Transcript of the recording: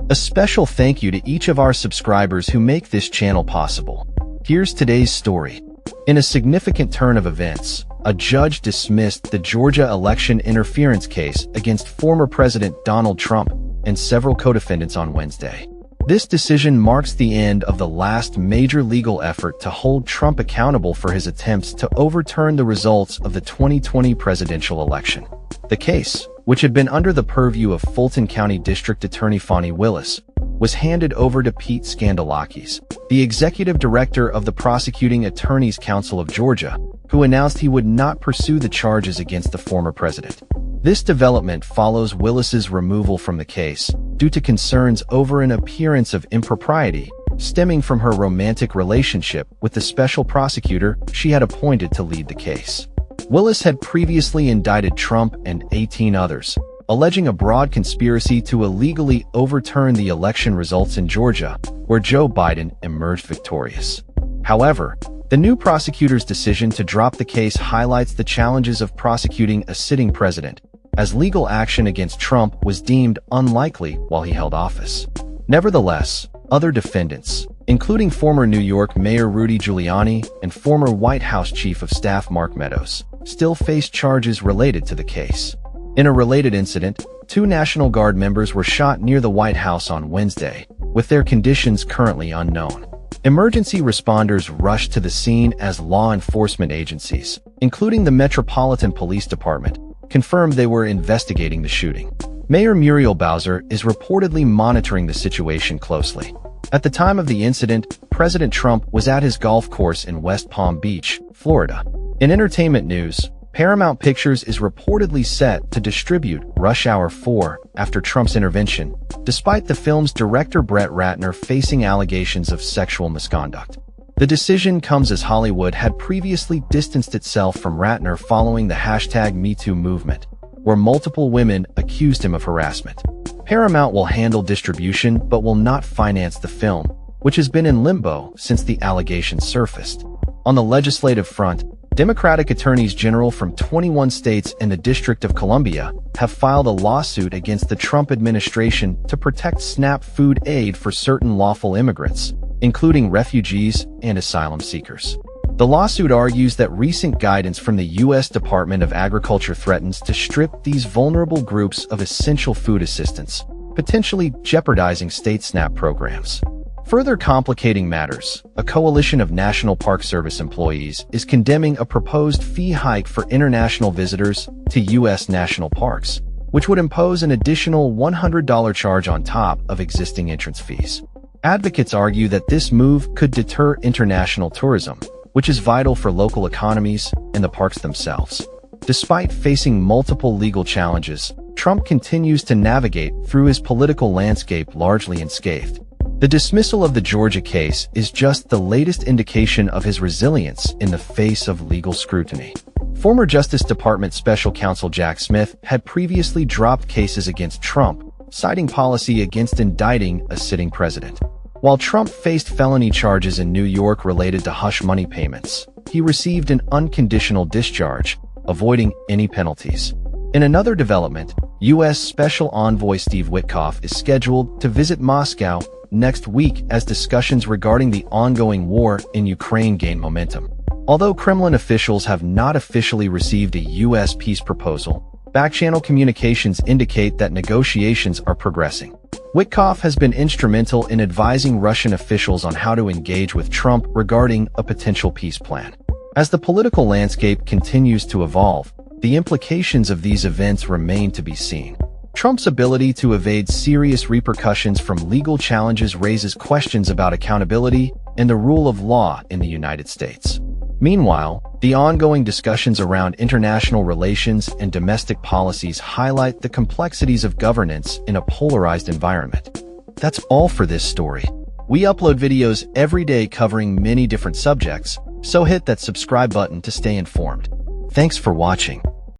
A special thank you to each of our subscribers who make this channel possible. Here's today's story. In a significant turn of events, a judge dismissed the Georgia election interference case against former President Donald Trump and several co-defendants on Wednesday. This decision marks the end of the last major legal effort to hold Trump accountable for his attempts to overturn the results of the 2020 presidential election. The case, which had been under the purview of Fulton County District Attorney Fani Willis, was handed over to Pete Skandalakis, the executive director of the Prosecuting Attorneys Council of Georgia, who announced he would not pursue the charges against the former president. This development follows Willis's removal from the case due to concerns over an appearance of impropriety stemming from her romantic relationship with the special prosecutor she had appointed to lead the case. Willis had previously indicted Trump and 18 others, alleging a broad conspiracy to illegally overturn the election results in Georgia, where Joe Biden emerged victorious. However, the new prosecutor's decision to drop the case highlights the challenges of prosecuting a sitting president, as legal action against Trump was deemed unlikely while he held office. Nevertheless, other defendants, including former New York Mayor Rudy Giuliani and former White House Chief of Staff Mark Meadows, still face charges related to the case. In a related incident, 2 National Guard members were shot near the White House on Wednesday, with their conditions currently unknown. Emergency responders rushed to the scene as law enforcement agencies, including the Metropolitan Police Department, confirmed they were investigating the shooting. Mayor Muriel Bowser is reportedly monitoring the situation closely. At the time of the incident, President Trump was at his golf course in West Palm Beach, Florida. In entertainment news, Paramount Pictures is reportedly set to distribute Rush Hour 4 after Trump's intervention, despite the film's director Brett Ratner facing allegations of sexual misconduct. The decision comes as Hollywood had previously distanced itself from Ratner following the #MeToo movement, where multiple women accused him of harassment. Paramount will handle distribution but will not finance the film, which has been in limbo since the allegations surfaced. On the legislative front, Democratic attorneys general from 21 states and the District of Columbia have filed a lawsuit against the Trump administration to protect SNAP food aid for certain lawful immigrants, including refugees and asylum seekers. The lawsuit argues that recent guidance from the U.S. Department of Agriculture threatens to strip these vulnerable groups of essential food assistance, potentially jeopardizing state SNAP programs. Further complicating matters, a coalition of National Park Service employees is condemning a proposed fee hike for international visitors to U.S. national parks, which would impose an additional $100 charge on top of existing entrance fees. Advocates argue that this move could deter international tourism, which is vital for local economies and the parks themselves. Despite facing multiple legal challenges, Trump continues to navigate through his political landscape largely unscathed. The dismissal of the Georgia case is just the latest indication of his resilience in the face of legal scrutiny. Former Justice Department Special Counsel Jack Smith had previously dropped cases against Trump, citing policy against indicting a sitting president. While Trump faced felony charges in New York related to hush money payments, he received an unconditional discharge, avoiding any penalties. In another development, U.S. Special Envoy Steve Witkoff is scheduled to visit Moscow next week as discussions regarding the ongoing war in Ukraine gain momentum. Although Kremlin officials have not officially received a U.S. peace proposal, back-channel communications indicate that negotiations are progressing. Witkoff has been instrumental in advising Russian officials on how to engage with Trump regarding a potential peace plan. As the political landscape continues to evolve, the implications of these events remain to be seen. Trump's ability to evade serious repercussions from legal challenges raises questions about accountability and the rule of law in the United States. Meanwhile, the ongoing discussions around international relations and domestic policies highlight the complexities of governance in a polarized environment. That's all for this story. We upload videos every day covering many different subjects, so hit that subscribe button to stay informed. Thanks for watching.